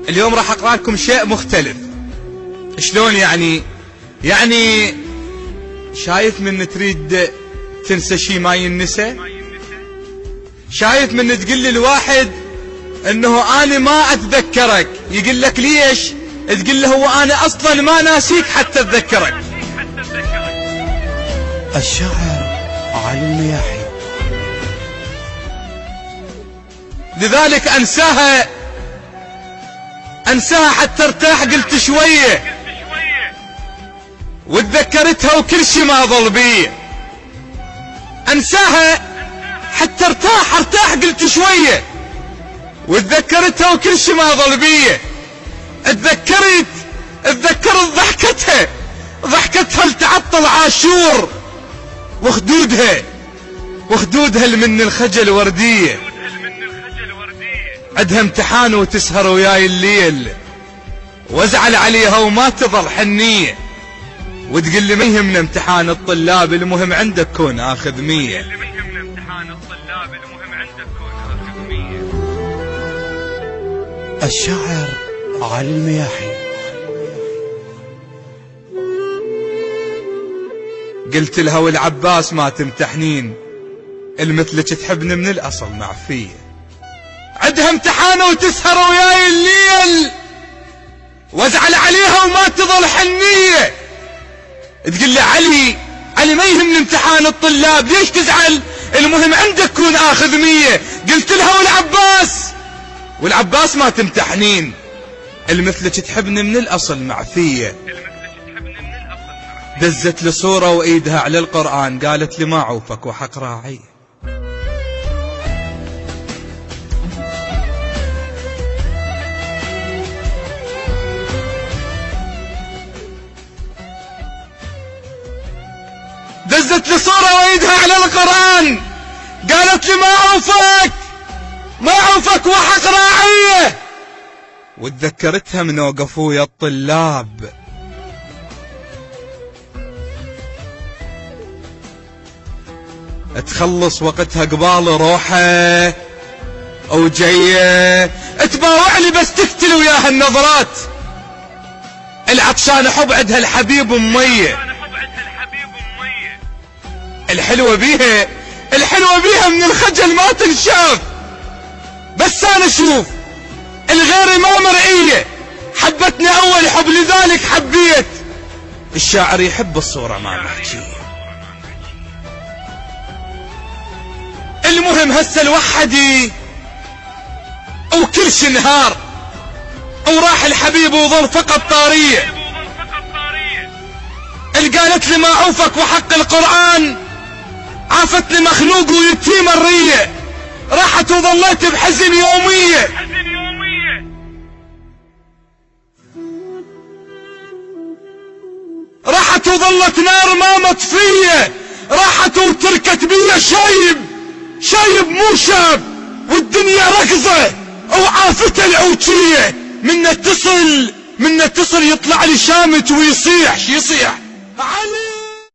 اليوم راح اقرأ لكم شيء مختلف. شلون يعني شايف من تريد تنسى شي ما ينسى؟ شايف من تقول لي الواحد انه انا ما اتذكرك، يقول لك ليش؟ تقول له هو انا اصلا ما ناسيك حتى اتذكرك. الشاعر علي المياحي. لذلك انساها حتى ارتاح، قلت شوية وتذكرتها وكل شي ما ظل بيه. انساها حتى ارتاح قلت شوية وتذكرتها وكل شي ما ظل بيه. اتذكرت ضحكتها لتعطل عاشور وخدودها من الخجل وردية. عدها امتحان وتسهر وياي الليل وازعل عليها وما تظل حنية، وتقول لي ما يهمنا امتحان الطلاب المهم عندك كون اخذ 100. الشاعر علي المياحي. قلت لها والعباس ما تمتحنين، المثلك تحبني من الاصل معفية. عدها امتحانه وتسهر وياي الليل وازعل عليها وما تظل حنية. تقول لي علي ما يهمني امتحان الطلاب، ليش تزعل؟ المهم عندك كون اخذ 100. قلت لها والعباس ما تمتحنين، المثلك تحبني من الاصل معفية. دزت لي صورة وايدها على القرآن، قالت لي ما عوفك وحق راعي. دزت لي صورة وايدها على القرآن، قالت لي ما عوفك وحق راعية. وتذكرتها من وقفوا يا الطلاب، تخلص وقتها قبال روحه او جايه تباوع لي بس تقتل وياها النظرات. العطشان حب عدها الحبيب أمية، الحلوة بيها من الخجل ما تنشاف. بس انا اشوف الغير ما مرئية، حبتني اول حب لذلك حبيت. الشاعر يحب الصورة ما محجية. المهم هسه الوحدي وكل شي نهار وراح الحبيب وظل فقط طارية. قالت لي ما عوفك وحق القرآن، عافتني مخلوق ويتيمة الرية، راحت وظليت بحزن يومية. راحت وظلت نار ما مطفية، راحت وتركت بيا شايب مو شاب، والدنيا ركضة وعافته العوجية. من اتصل يطلع لي شامت ويصيح علي.